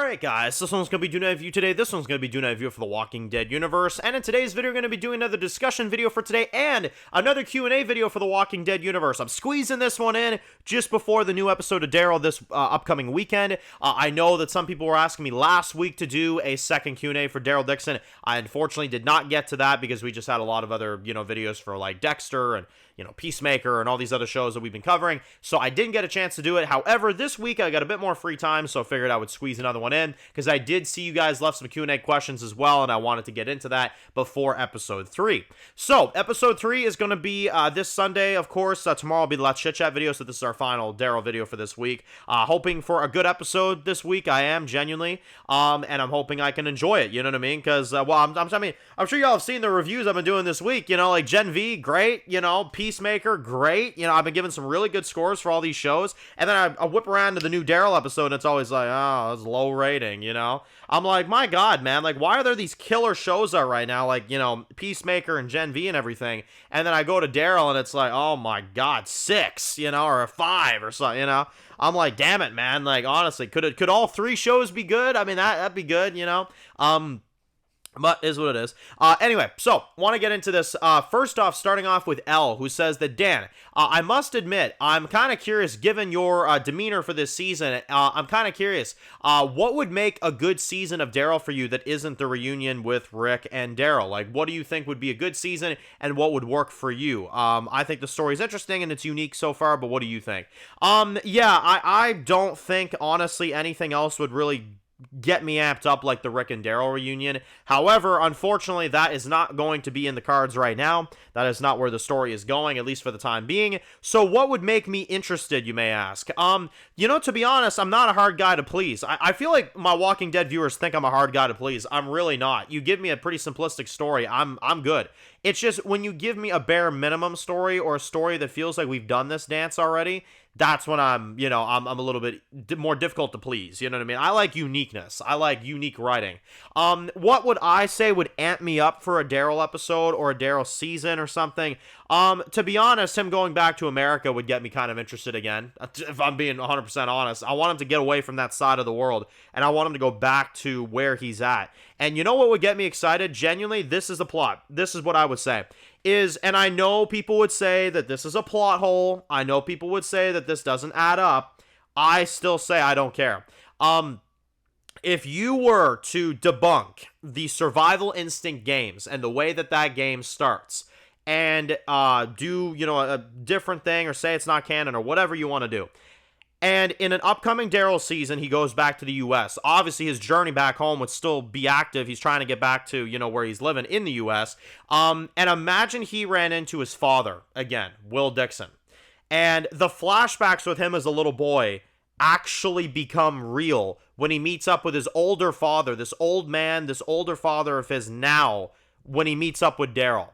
Alright guys, this one's going to be doing a review today, this one's going to be doing a review for the Walking Dead universe, and in today's video we're going to be doing another discussion video for today, and another Q&A video for the Walking Dead universe. I'm squeezing this one in just before the new episode of Daryl this upcoming weekend. I know that some people were asking me last week to do a second Q&A for Daryl Dixon. I unfortunately did not get to that because we just had a lot of other, videos for like Dexter and Peacemaker and all these other shows that we've been covering, so I didn't get a chance to do it. However, this week I got a bit more free time, so I figured I would squeeze another one in, because I did see you guys left some Q&A questions as well, and I wanted to get into that before episode 3. So, episode 3 is going to be this Sunday, of course. Tomorrow will be the Let's Chit Chat video, so this is our final Daryl video for this week. Hoping for a good episode this week, I am, genuinely, and I'm hoping I can enjoy it, you know what I mean? Because, I'm sure y'all have seen the reviews I've been doing this week, like Gen V, great, Peacemaker, great. I've been giving some really good scores for all these shows, and then I whip around to the new Daryl episode, and it's always like, oh, it's low rating, I'm like, my God, man, like, why are there these killer shows out right now, like, Peacemaker and Gen V and everything, and then I go to Daryl, and it's like, oh my God, 6, or a 5 or something, I'm like, damn it, man, like, honestly, could all 3 shows be good? I mean, that'd be good, but is what it is. Anyway, so, want to get into this. First off, starting off with L, who says that, Dan, I must admit, I'm kind of curious, given your demeanor for this season, I'm kind of curious, what would make a good season of Daryl for you that isn't the reunion with Rick and Daryl? Like, what do you think would be a good season, and what would work for you? I think the story's interesting, and it's unique so far, but what do you think? Yeah, I don't think, honestly, anything else would really get me amped up like the Rick and Daryl reunion. However, unfortunately, that is not going to be in the cards right now. That is not where the story is going, at least for the time being. So what would make me interested, you may ask? To be honest, I'm not a hard guy to please. I feel like my Walking Dead viewers think I'm a hard guy to please. I'm really not. You give me a pretty simplistic story, I'm good. It's just when you give me a bare minimum story, or a story that feels like we've done this dance already, that's when I'm a little bit more difficult to please, you know what I mean? I like uniqueness. I like unique writing. What would I say would amp me up for a Daryl episode or a Daryl season or something? To be honest, him going back to America would get me kind of interested again, if I'm being 100% honest. I want him to get away from that side of the world, and I want him to go back to where he's at. And you know what would get me excited? Genuinely, this is the plot. This is what I would say. And I know people would say that this is a plot hole. I know people would say that this doesn't add up. I still say I don't care. If you were to debunk the Survival Instinct games and the way that game starts, and do, a different thing, or say it's not canon, or whatever you want to do, and in an upcoming Daryl season, he goes back to the U.S. Obviously, his journey back home would still be active. He's trying to get back to, where he's living in the U.S. And imagine he ran into his father again, Will Dixon. And the flashbacks with him as a little boy actually become real when he meets up with his older father, this old man, this older father of his now, when he meets up with Daryl.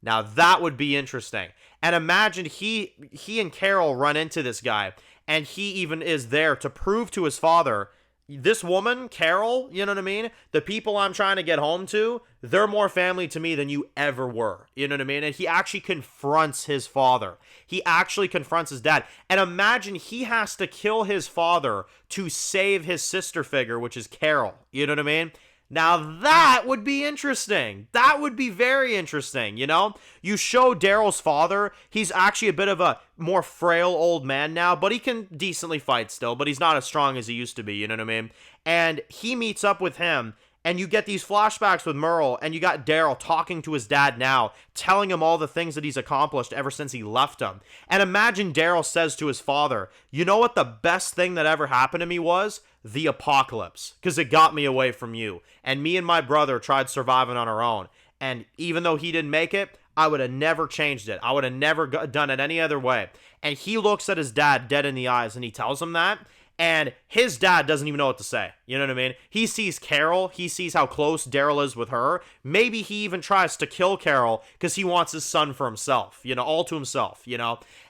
Now, that would be interesting. And imagine he and Carol run into this guy, and he even is there to prove to his father, this woman, Carol, you know what I mean? The people I'm trying to get home to, they're more family to me than you ever were. You know what I mean? And he actually confronts his father. He actually confronts his dad. And imagine he has to kill his father to save his sister figure, which is Carol. You know what I mean? Now that would be interesting. That would be very interesting, You show Daryl's father, he's actually a bit of a more frail old man now, but he can decently fight still, but he's not as strong as he used to be, you know what I mean? And he meets up with him, and you get these flashbacks with Merle, and you got Daryl talking to his dad now, telling him all the things that he's accomplished ever since he left him. And imagine Daryl says to his father, you know what the best thing that ever happened to me was? The apocalypse, because it got me away from you. And me and my brother tried surviving on our own. And even though he didn't make it, I would have never changed it. I would have never done it any other way. And he looks at his dad dead in the eyes, and he tells him that. And his dad doesn't even know what to say. You know what I mean? He sees Carol. He sees how close Daryl is with her. Maybe he even tries to kill Carol because he wants his son for himself, all to himself,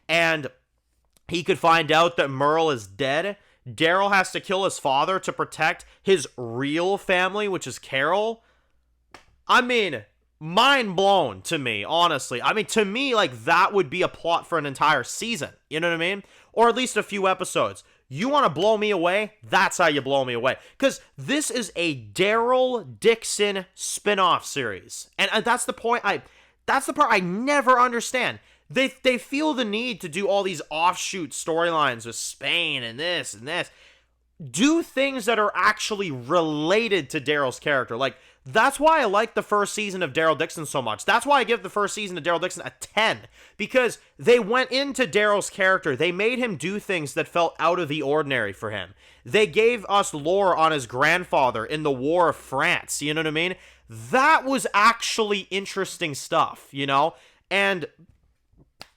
And he could find out that Merle is dead. Daryl has to kill his father to protect his real family, which is Carol. I mean, mind blown to me, honestly. I mean, to me, like, that would be a plot for an entire season. You know what I mean? Or at least a few episodes. You want to blow me away? That's how you blow me away. Because this is a Daryl Dixon spin-off series. And that's the point that's the part I never understand. They feel the need to do all these offshoot storylines with Spain and this and this. Do things that are actually related to Daryl's character. Like, that's why I like the first season of Daryl Dixon so much. That's why I give the first season of Daryl Dixon a 10. Because they went into Daryl's character. They made him do things that felt out of the ordinary for him. They gave us lore on his grandfather in the War of France. You know what I mean? That was actually interesting stuff, you know? And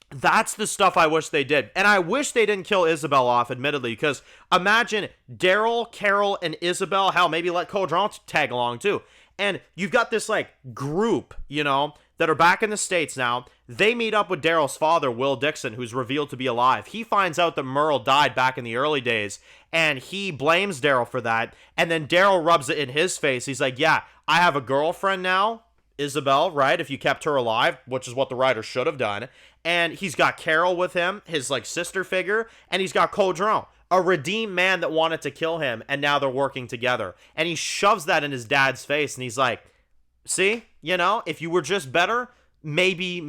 that's the stuff I wish they did. And I wish they didn't kill Isabel off, admittedly, because imagine Daryl, Carol, and Isabel, hell, maybe let Caudron tag along too. And you've got this, like, group, you know, that are back in the States now. They meet up with Daryl's father, Will Dixon, who's revealed to be alive. He finds out that Merle died back in the early days, and he blames Daryl for that. And then Daryl rubs it in his face. He's like, yeah, I have a girlfriend now, Isabel, right? If you kept her alive, which is what the writer should have done. And he's got Carol with him, his, like, sister figure, and he's got Caudron, a redeemed man that wanted to kill him, and now they're working together. And he shoves that in his dad's face, and he's like, see, you know, if you were just better, maybe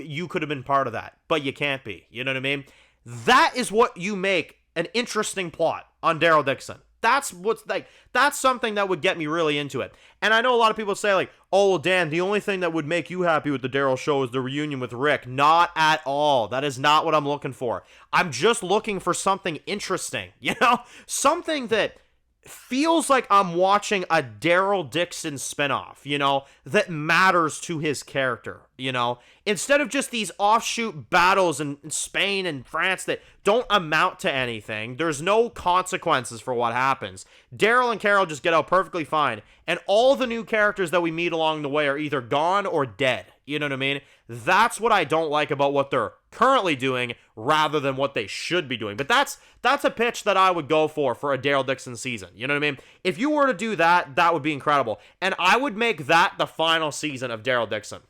you could have been part of that, but you can't be, you know what I mean? That is what you make an interesting plot on Daryl Dixon. That's something that would get me really into it. And I know a lot of people say, like, oh, well, Dan, the only thing that would make you happy with the Daryl show is the reunion with Rick. Not at all. That is not what I'm looking for. I'm just looking for something interesting, you know? Something that feels like I'm watching a Daryl Dixon spinoff, you know, that matters to his character, you know, instead of just these offshoot battles in Spain and France that don't amount to anything. There's no consequences for what happens. Daryl and Carol just get out perfectly fine, and all the new characters that we meet along the way are either gone or dead. You know what I mean? That's what I don't like about what they're currently doing rather than what they should be doing. But that's a pitch that I would go for a Daryl Dixon season. You know what I mean? If you were to do that, that would be incredible. And I would make that the final season of Daryl Dixon.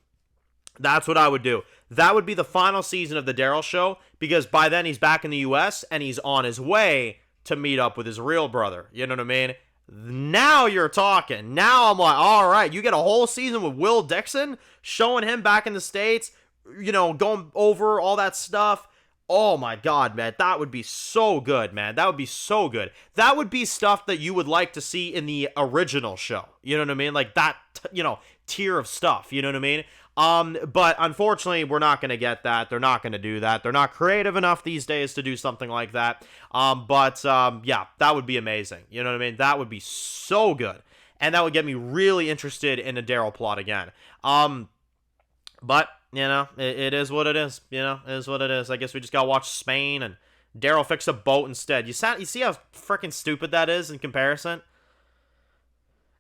That's what I would do. That would be the final season of the Daryl show, because by then he's back in the U.S. and he's on his way to meet up with his real brother. You know what I mean? Now you're talking. Now I'm like, all right, you get a whole season with Will Dixon, showing him back in the States, you know, going over all that stuff. Oh my God, man, that would be so good, man. That would be so good. That would be stuff that you would like to see in the original show. You know what I mean? Like that, you know, tier of stuff. You know what I mean? But unfortunately, we're not going to get that. They're not going to do that. They're not creative enough these days to do something like that. Yeah, that would be amazing. You know what I mean? That would be so good. And that would get me really interested in the Daryl plot again. But, you know, it is what it is. You know, it is what it is. I guess we just got to watch Spain and Daryl fix a boat instead. You see how freaking stupid that is in comparison?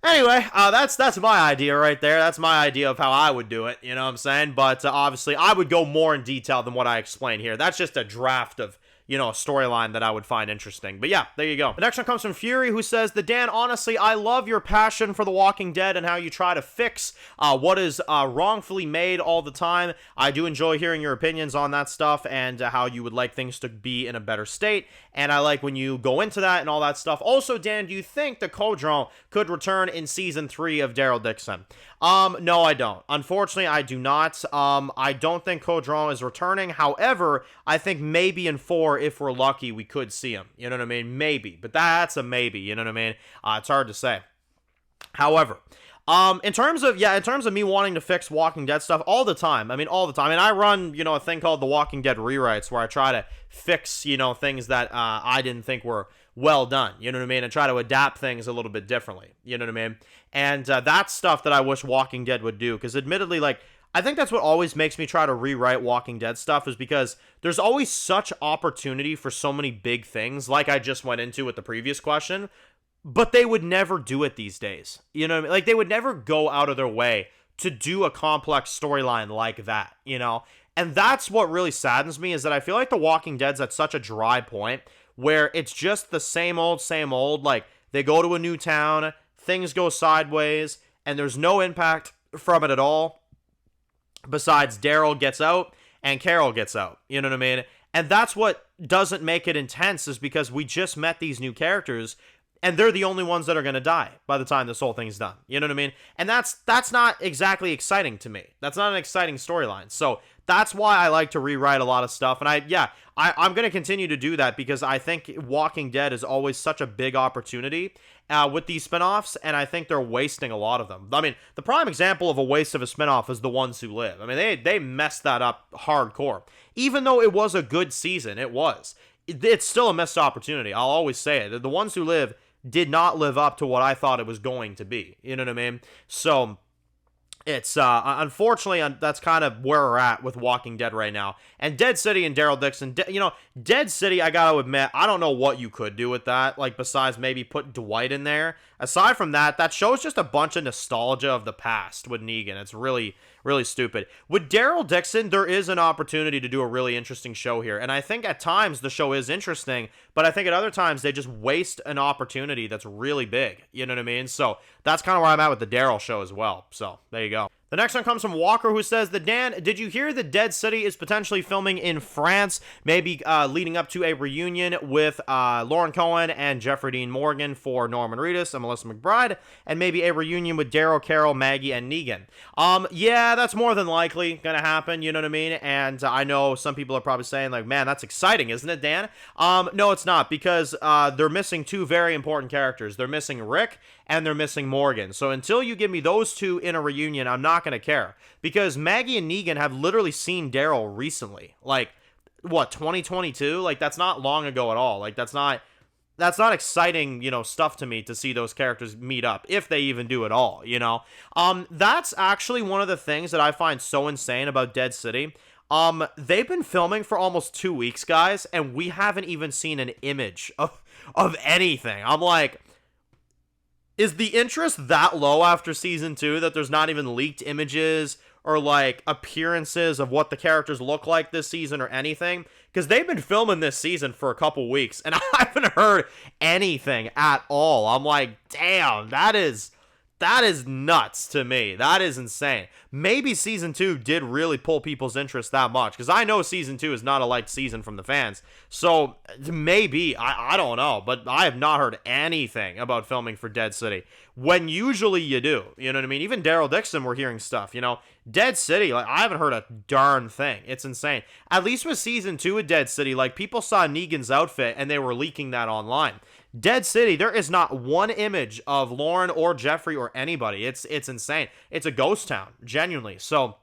Anyway, that's my idea right there. That's my idea of how I would do it, you know what I'm saying? But obviously, I would go more in detail than what I explained here. That's just a draft of, you know, a storyline that I would find interesting. But yeah, there you go. The next one comes from Fury, who says, Dan, honestly, I love your passion for The Walking Dead and how you try to fix what is wrongfully made all the time. I do enjoy hearing your opinions on that stuff and how you would like things to be in a better state. And I like when you go into that and all that stuff. Also, Dan, do you think the Caudron could return in Season 3 of Daryl Dixon? No, I don't. Unfortunately, I do not. I don't think Caudron is returning. However, I think maybe in 4, if we're lucky, we could see him. You know what I mean? Maybe. But that's a maybe. You know what I mean? It's hard to say. However, in terms of me wanting to fix Walking Dead stuff all the time. I mean, all the time. And I run, you know, a thing called the Walking Dead Rewrites where I try to fix, you know, things that I didn't think were well done. You know what I mean? And try to adapt things a little bit differently. You know what I mean? And that's stuff that I wish Walking Dead would do. Because admittedly, like, I think that's what always makes me try to rewrite Walking Dead stuff, is because there's always such opportunity for so many big things, like I just went into with the previous question, but they would never do it these days. You know what I mean? Like, they would never go out of their way to do a complex storyline like that, you know? And that's what really saddens me, is that I feel like The Walking Dead's at such a dry point where it's just the same old, like, they go to a new town, things go sideways, and there's no impact from it at all. Besides, Daryl gets out and Carol gets out. You know what I mean? And that's what doesn't make it intense, is because we just met these new characters and they're the only ones that are going to die by the time this whole thing's done. You know what I mean? And that's not exactly exciting to me. That's not an exciting storyline. So that's why I like to rewrite a lot of stuff. And I'm going to continue to do that because I think Walking Dead is always such a big opportunity with these spinoffs, and I think they're wasting a lot of them. I mean, the prime example of a waste of a spinoff is The Ones Who Live. I mean, they messed that up hardcore. Even though it was a good season, it's still a missed opportunity. I'll always say it. The Ones Who Live did not live up to what I thought it was going to be. You know what I mean? So it's unfortunately that's kind of where we're at with Walking Dead right now. And Dead City and Daryl Dixon, Dead City, I gotta admit, I don't know what you could do with that, like besides maybe put Dwight in there. Aside from that, that show's just a bunch of nostalgia of the past with Negan. It's really, really stupid. With Daryl Dixon, there is an opportunity to do a really interesting show here, and I think at times the show is interesting, but I think at other times they just waste an opportunity that's really big. You know what I mean? So that's kind of where I'm at with the Daryl show as well. So there you go. The next one comes from Walker, who says that, Dan, did you hear that Dead City is potentially filming in France, maybe leading up to a reunion with Lauren Cohen and Jeffrey Dean Morgan for Norman Reedus and Melissa McBride, and maybe a reunion with Daryl, Carol, Maggie, and Negan? Yeah, that's more than likely gonna happen, you know what I mean? And I know some people are probably saying, like, man, that's exciting, isn't it, Dan? No, it's not, because they're missing two very important characters. They're missing Rick, and they're missing Morgan. So until you give me those two in a reunion, I'm not going to care. Because Maggie and Negan have literally seen Daryl recently. Like, what, 2022? Like, that's not long ago at all. Like, that's not exciting, stuff to me to see those characters meet up, if they even do at all, That's actually one of the things that I find so insane about Dead City. They've been filming for almost 2 weeks, guys, and we haven't even seen an image of anything. I'm like, is the interest that low after season 2 that there's not even leaked images or like appearances of what the characters look like this season or anything? Because they've been filming this season for a couple weeks and I haven't heard anything at all. I'm like, damn, that is nuts to me. That is insane. Maybe season 2 did really pull people's interest that much, because I know season 2 is not a liked season from the fans. So maybe, I don't know, but I have not heard anything about filming for Dead City, when usually you do. You know what I mean? Even Daryl Dixon, we're hearing stuff, Dead City, like, I haven't heard a darn thing. It's insane. At least with season 2 of Dead City, like, people saw Negan's outfit and they were leaking that online. Dead City, there is not one image of Lauren or Jeffrey or anybody. It's insane. It's a ghost town, genuinely. So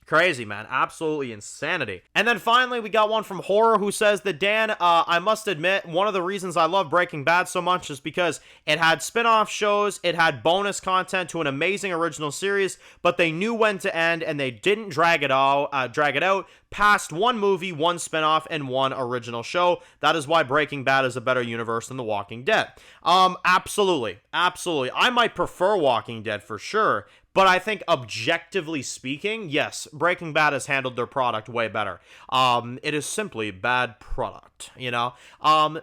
crazy, man. Absolutely insanity. And then finally, we got one from Horror, who says that, Dan, I must admit, one of the reasons I love Breaking Bad so much is because it had spin-off shows, it had bonus content to an amazing original series, but they knew when to end, and they didn't drag it out past one movie, one spin-off, and one original show. That is why Breaking Bad is a better universe than The Walking Dead. Absolutely. I might prefer Walking Dead for sure, but I think objectively speaking, yes, Breaking Bad has handled their product way better. It is simply bad product,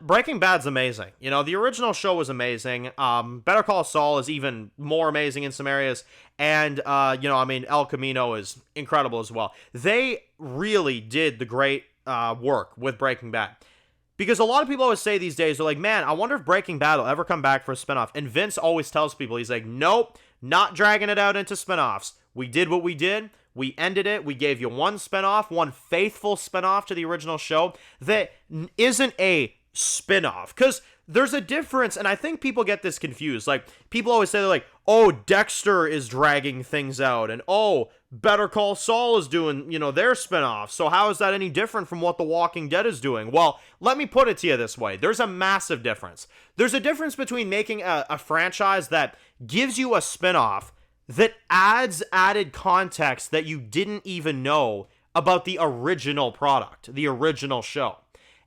Breaking Bad's amazing. The original show was amazing. Better Call Saul is even more amazing in some areas. And, El Camino is incredible as well. They really did the great work with Breaking Bad. Because a lot of people always say these days, they're like, man, I wonder if Breaking Bad will ever come back for a spinoff. And Vince always tells people, he's like, nope, not dragging it out into spinoffs. We did what we did. We ended it. We gave you one spinoff, one faithful spinoff to the original show that isn't a spinoff. Because there's a difference, and I think people get this confused. Like, people always say, they're like, oh, Dexter is dragging things out, and oh, Better Call Saul is doing, their spinoff. So how is that any different from what The Walking Dead is doing? Well, let me put it to you this way. There's a massive difference. There's a difference between making a franchise that gives you a spinoff that adds added context that you didn't even know about the original product, the original show,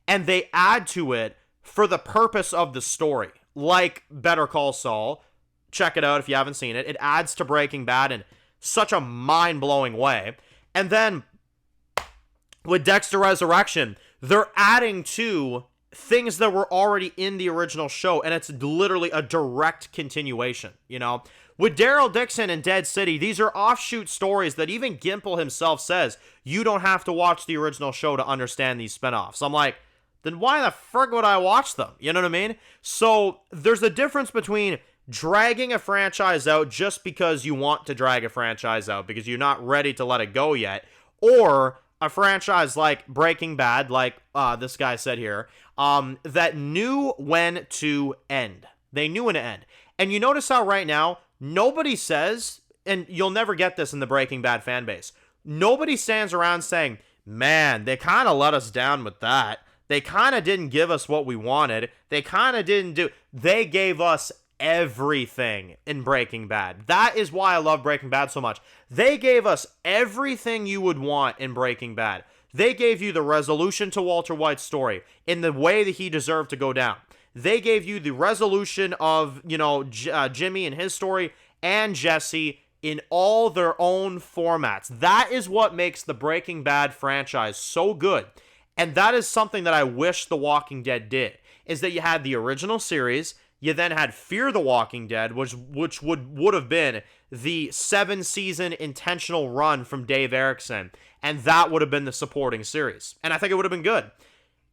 and they add to it for the purpose of the story, like Better Call Saul. Check it out if you haven't seen it. It adds to Breaking Bad in such a mind-blowing way. And then with Dexter Resurrection, they're adding to things that were already in the original show, and it's literally a direct continuation, you know? With Daryl Dixon and Dead City, these are offshoot stories that even Gimple himself says, you don't have to watch the original show to understand these spinoffs. I'm like, then why the frick would I watch them? You know what I mean? So there's a difference between dragging a franchise out just because you want to drag a franchise out because you're not ready to let it go yet, or a franchise like Breaking Bad, like this guy said here, that knew when to end. They knew when to end. And you notice how right now, nobody says, and you'll never get this in the Breaking Bad fan base, nobody stands around saying, man, they kind of let us down with that. They kind of didn't give us what we wanted. They kind of didn't do. They gave us everything in Breaking Bad. That is why I love Breaking Bad so much. They gave us everything you would want in Breaking Bad. They gave you the resolution to Walter White's story in the way that he deserved to go down. They gave you the resolution of, you know, Jimmy and his story and Jesse in all their own formats. That is what makes the Breaking Bad franchise so good. And that is something that I wish The Walking Dead did, is that you had the original series, you then had Fear the Walking Dead, which would have been the 7-season intentional run from Dave Erickson, and that would have been the supporting series. And I think it would have been good.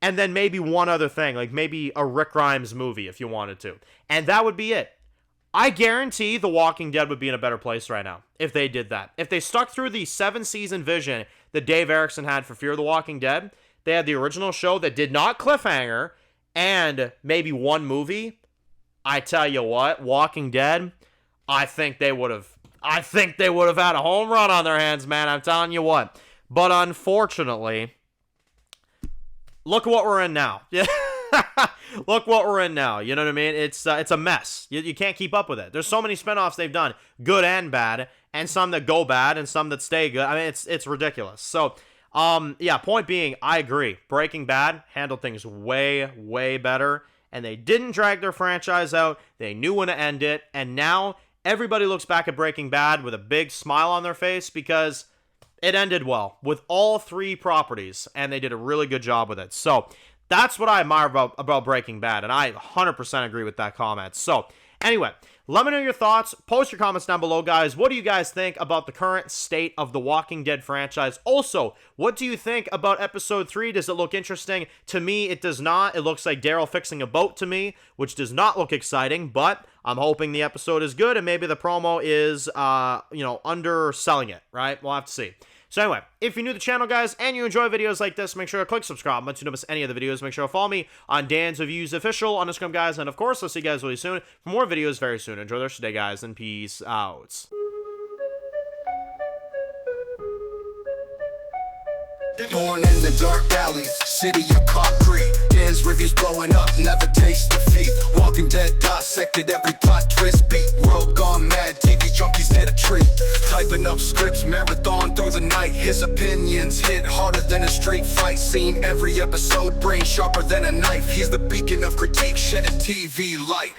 And then maybe one other thing, like maybe a Rick Grimes movie if you wanted to. And that would be it. I guarantee The Walking Dead would be in a better place right now if they did that. If they stuck through the 7-season vision that Dave Erickson had for Fear the Walking Dead, they had the original show that did not cliffhanger, and maybe one movie, I tell you what, Walking Dead, I think they would have had a home run on their hands, man. I'm telling you what. But unfortunately, look what we're in now. Look what we're in now. You know what I mean? It's a mess. You can't keep up with it. There's so many spinoffs they've done, good and bad, and some that go bad and some that stay good. I mean, it's ridiculous. So, yeah, point being, I agree. Breaking Bad handled things way, way better, and they didn't drag their franchise out. They knew when to end it, and now everybody looks back at Breaking Bad with a big smile on their face because it ended well with all 3 properties, and they did a really good job with it. So that's what I admire about Breaking Bad, and I 100% agree with that comment. So anyway, let me know your thoughts. Post your comments down below, guys. What do you guys think about the current state of the Walking Dead franchise? Also, what do you think about episode 3? Does it look interesting? To me, it does not. It looks like Daryl fixing a boat to me, which does not look exciting, but I'm hoping the episode is good, and maybe the promo is, underselling it, right? We'll have to see. So anyway, if you're new to the channel, guys, and you enjoy videos like this, make sure to click subscribe button so you don't miss any of the videos. Make sure to follow me on Dan's Reviews Official on Instagram, guys. And of course, I'll see you guys really soon for more videos very soon. Enjoy the rest of the day, guys, and peace out. Born in the dark alleys, city of concrete. Dan's reviews blowing up, never taste defeat. Walking Dead dissected every plot twist beat. World gone mad, TV junkies did a treat. Typing up scripts, marathon through the night. His opinions hit harder than a street fight scene. Every episode, brain sharper than a knife. He's the beacon of critique, shedding TV light.